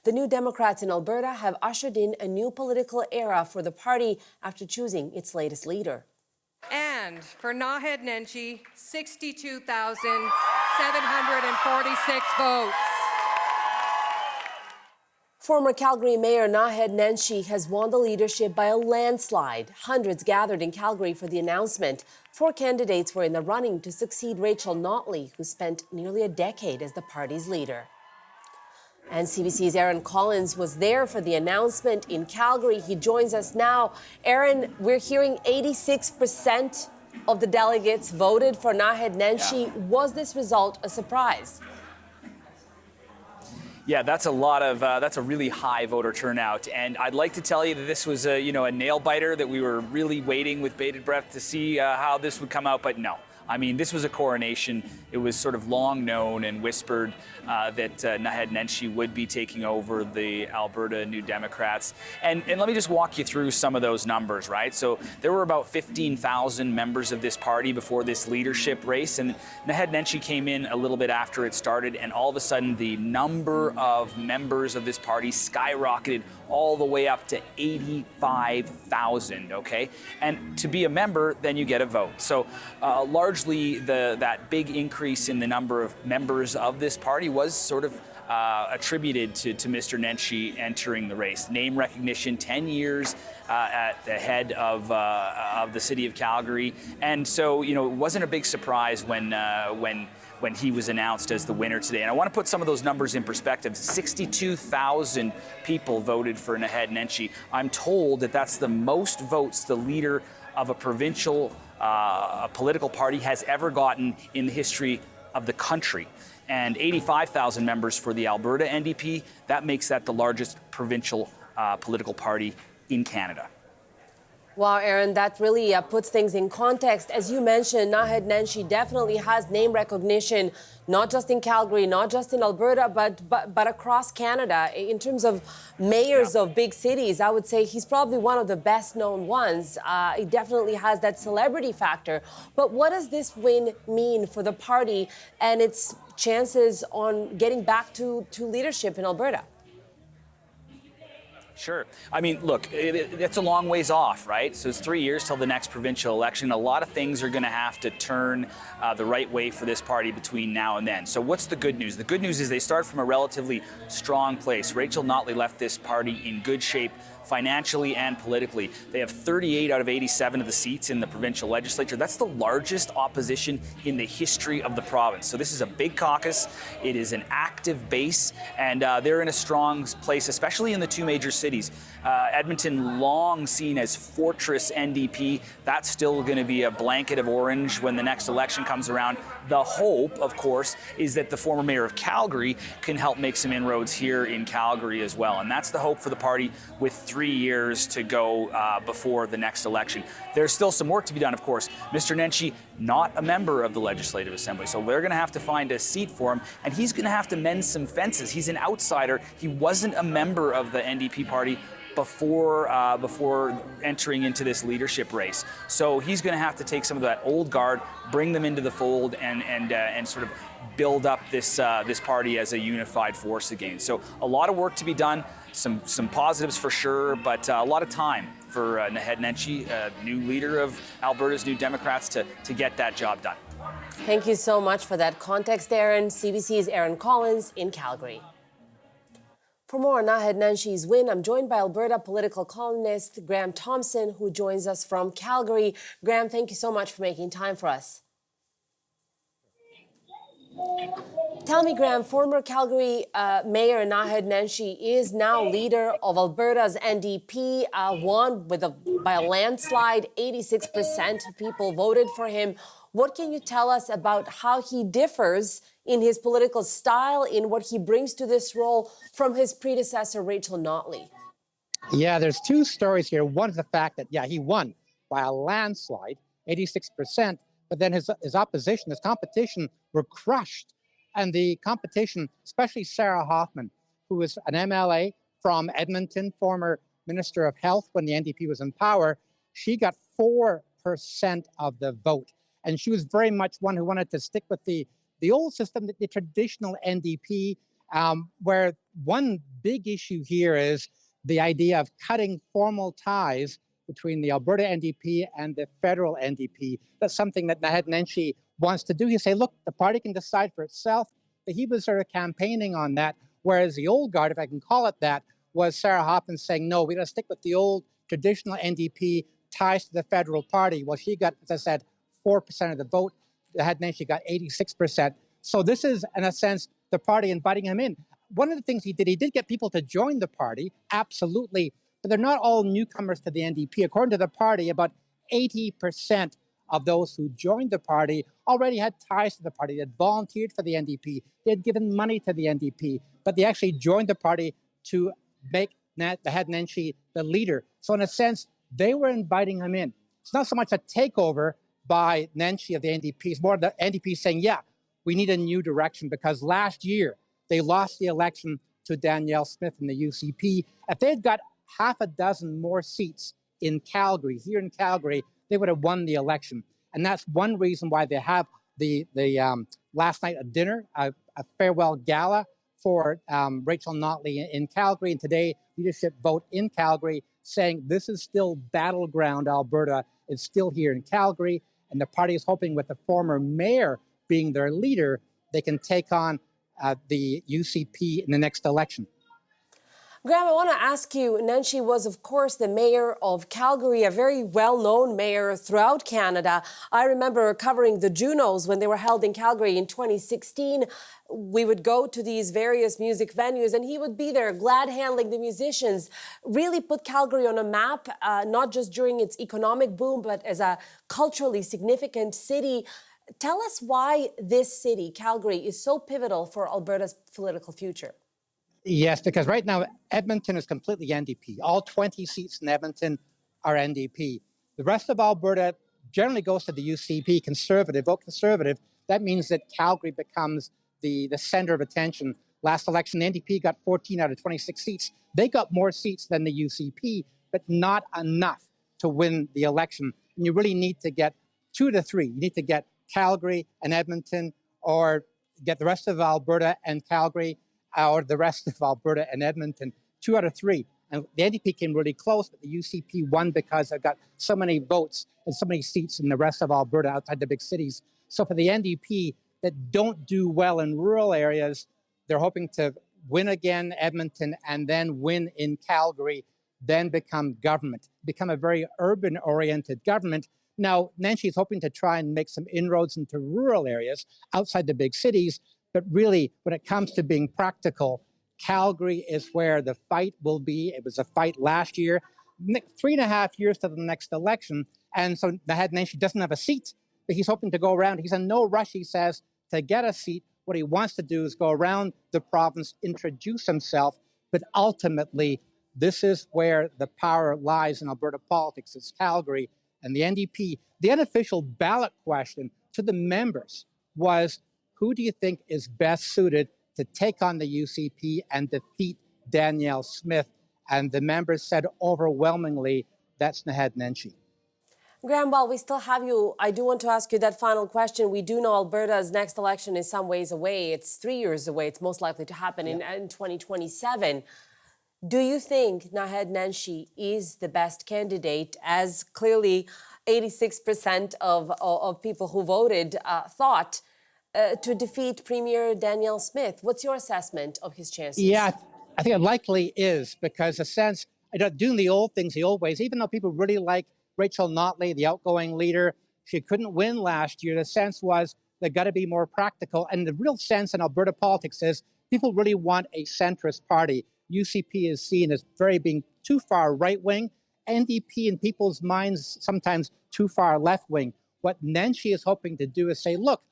The New Democrats in Alberta have ushered in a new political era for the party after choosing its latest leader. And for Naheed Nenshi, 62,746 votes. Former Calgary Mayor Naheed Nenshi has won the leadership by a landslide. Hundreds gathered in Calgary for the announcement. 4 candidates were in the running to succeed Rachel Notley, who spent nearly a decade as the party's leader. And CBC's Aaron Collins was there for the announcement in Calgary. He joins us now. Aaron, we're hearing 86% of the delegates voted for Naheed Nenshi. Yeah. Was this result a surprise? Yeah, that's a really high voter turnout, and I'd like to tell you that this was a nail biter, that we were really waiting with bated breath to see how this would come out, but no. I mean, this was a coronation. It was sort of long known and whispered that Naheed Nenshi would be taking over the Alberta New Democrats. And let me just walk you through some of those numbers, right? So there were about 15,000 members of this party before this leadership race, and Naheed Nenshi came in a little bit after it started, and all of a sudden the number of members of this party skyrocketed all the way up to 85,000, okay? And to be a member, then you get a vote. So largely that big increase in the number of members of this party was sort of attributed to Mr. Nenshi entering the race. Name recognition, 10 years at the head of the city of Calgary. And so, it wasn't a big surprise when he was announced as the winner today. And I want to put some of those numbers in perspective. 62,000 people voted for Naheed Nenshi. I'm told that that's the most votes the leader of a provincial political party has ever gotten in the history of the country. And 85,000 members for the Alberta NDP. That makes that the largest provincial political party in Canada. Wow, Aaron, that really puts things in context. As you mentioned, Naheed Nenshi definitely has name recognition, not just in Calgary, not just in Alberta, but across Canada. In terms of mayors of big cities, I would say he's probably one of the best known ones. He definitely has that celebrity factor. But what does this win mean for the party and its chances on getting back to leadership in Alberta? Sure. I mean, look, it's a long ways off, right? So it's 3 years till the next provincial election. A lot of things are going to have to turn the right way for this party between now and then. So what's the good news? The good news is they start from a relatively strong place. Rachel Notley left this party in good shape financially and politically. They have 38 out of 87 of the seats in the provincial legislature. That's the largest opposition in the history of the province. So this is a big caucus. It is an active base, and they're in a strong place, especially in the 2 major cities. Edmonton, long seen as Fortress NDP, that's still going to be a blanket of orange when the next election comes around. The hope, of course, is that the former mayor of Calgary can help make some inroads here in Calgary as well. And that's the hope for the party with 3 years to go before the next election. There's still some work to be done, of course. Mr. Nenshi, not a member of the Legislative Assembly, so we're going to have to find a seat for him, and he's going to have to mend some fences. He's an outsider. He wasn't a member of the NDP party before entering into this leadership race. So he's going to have to take some of that old guard, bring them into the fold, and sort of build up this party as a unified force again. So a lot of work to be done, some positives for sure, but a lot of time for Naheed Nenshi, new leader of Alberta's New Democrats, to get that job done. Thank you so much for that context, Aaron. CBC's Aaron Collins in Calgary. For more on Naheed Nenshi's win, I'm joined by Alberta political columnist Graham Thompson, who joins us from Calgary. Graham, thank you so much for making time for us. Tell me, Graham, former Calgary Mayor Naheed Nenshi is now leader of Alberta's NDP, won by a landslide. 86% of people voted for him. What can you tell us about how he differs in his political style, in what he brings to this role from his predecessor, Rachel Notley? Yeah, there's 2 stories here. One is the fact that, he won by a landslide, 86%, but then his opposition, his competition were crushed. And the competition, especially Sarah Hoffman, who was an MLA from Edmonton, former Minister of Health when the NDP was in power, she got 4% of the vote. And she was very much one who wanted to stick with the old system, the traditional NDP, where one big issue here is the idea of cutting formal ties between the Alberta NDP and the federal NDP. That's something that Naheed Nenshi wants to do. He say, look, the party can decide for itself. But he was sort of campaigning on that, whereas the old guard, if I can call it that, was Sarah Hoffman saying, no, we got to stick with the old traditional NDP ties to the federal party. Well, she got, as I said, 4% of the vote. Naheed Nenshi got 86%. So this is, in a sense, the party inviting him in. One of the things he did get people to join the party, absolutely, but they're not all newcomers to the NDP. According to the party, about 80% of those who joined the party already had ties to the party. They had volunteered for the NDP. They had given money to the NDP, but they actually joined the party to make Naheed Nenshi the leader. So in a sense, they were inviting him in. It's not so much a takeover by Nenshi of the NDP. It's more the NDP saying, yeah, we need a new direction, because last year they lost the election to Danielle Smith in the UCP. If they had got half a dozen more seats in Calgary, here in Calgary, they would have won the election. And that's one reason why they have the last night a dinner, a farewell gala for Rachel Notley in Calgary. And today, leadership vote in Calgary saying this is still battleground Alberta. It's still here in Calgary. And the party is hoping with the former mayor being their leader, they can take on the UCP in the next election. Graham, I want to ask you, Nenshi was, of course, the mayor of Calgary, a very well-known mayor throughout Canada. I remember covering the Junos when they were held in Calgary in 2016. We would go to these various music venues and he would be there glad handling the musicians, really put Calgary on a map, not just during its economic boom, but as a culturally significant city. Tell us why this city, Calgary, is so pivotal for Alberta's political future. Yes, because right now Edmonton is completely NDP. All 20 seats in Edmonton are NDP. The rest of Alberta generally goes to the UCP, conservative, vote conservative. That means that Calgary becomes the center of attention. Last election, the NDP got 14 out of 26 seats. They got more seats than the UCP, but not enough to win the election. And you really need to get 2 to 3. You need to get Calgary and Edmonton, or get the rest of Alberta and Calgary, or the rest of Alberta and Edmonton, 2 out of 3. And the NDP came really close, but the UCP won because they've got so many votes and so many seats in the rest of Alberta outside the big cities. So for the NDP that don't do well in rural areas, they're hoping to win again Edmonton and then win in Calgary, then become government, become a very urban-oriented government. Now, Nenshi is hoping to try and make some inroads into rural areas outside the big cities. But really, when it comes to being practical, Calgary is where the fight will be. It was a fight last year, 3.5 years to the next election. And so Naheed Nenshi doesn't have a seat, but he's hoping to go around. He's in no rush, he says, to get a seat. What he wants to do is go around the province, introduce himself. But ultimately, this is where the power lies in Alberta politics. It's Calgary and the NDP. The unofficial ballot question to the members was, who do you think is best suited to take on the UCP and defeat Danielle Smith? And the members said overwhelmingly, that's Naheed Nenshi. Graham, while we still have you, I do want to ask you that final question. We do know Alberta's next election is some ways away. It's 3 years away. It's most likely to happen in 2027. Do you think Naheed Nenshi is the best candidate, as clearly 86% of people who voted thought, to defeat Premier Danielle Smith? What's your assessment of his chances? Yeah, I think it likely is, because in a sense, doing the old things the old ways, even though people really like Rachel Notley, the outgoing leader, she couldn't win last year. The sense was they've got to be more practical. And the real sense in Alberta politics is people really want a centrist party. UCP is seen as being too far right-wing. NDP in people's minds sometimes too far left-wing. What Nenshi is hoping to do is say, look,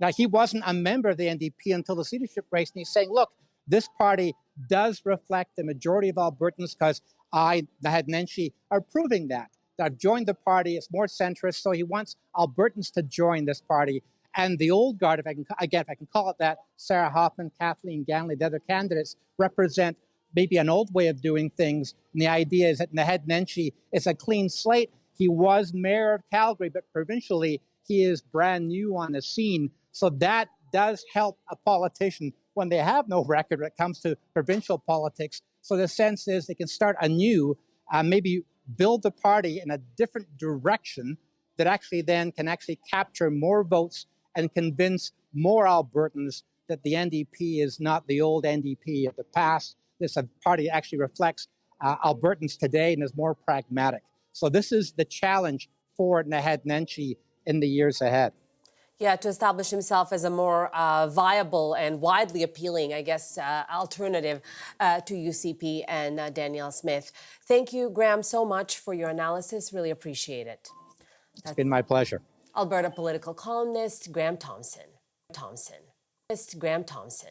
now he wasn't a member of the NDP until this leadership race, and he's saying, look, this party does reflect the majority of Albertans, because Naheed Nenshi are proving that. I've joined the party, it's more centrist, so he wants Albertans to join this party. And the old guard, if I can call it that, Sarah Hoffman, Kathleen Ganley, the other candidates, represent maybe an old way of doing things. And the idea is that Naheed Nenshi is a clean slate. He was mayor of Calgary, but provincially, he is brand new on the scene. So that does help a politician when they have no record when it comes to provincial politics. So the sense is they can start anew, maybe build the party in a different direction that actually then can actually capture more votes and convince more Albertans that the NDP is not the old NDP of the past. This party actually reflects Albertans today and is more pragmatic. So this is the challenge for Naheed Nenshi in the years ahead. Yeah, to establish himself as a more viable and widely appealing, I guess, alternative to UCP and Danielle Smith. Thank you, Graham, so much for your analysis. Really appreciate it. It's been my pleasure. Alberta political columnist Graham Thompson. Graham Thompson.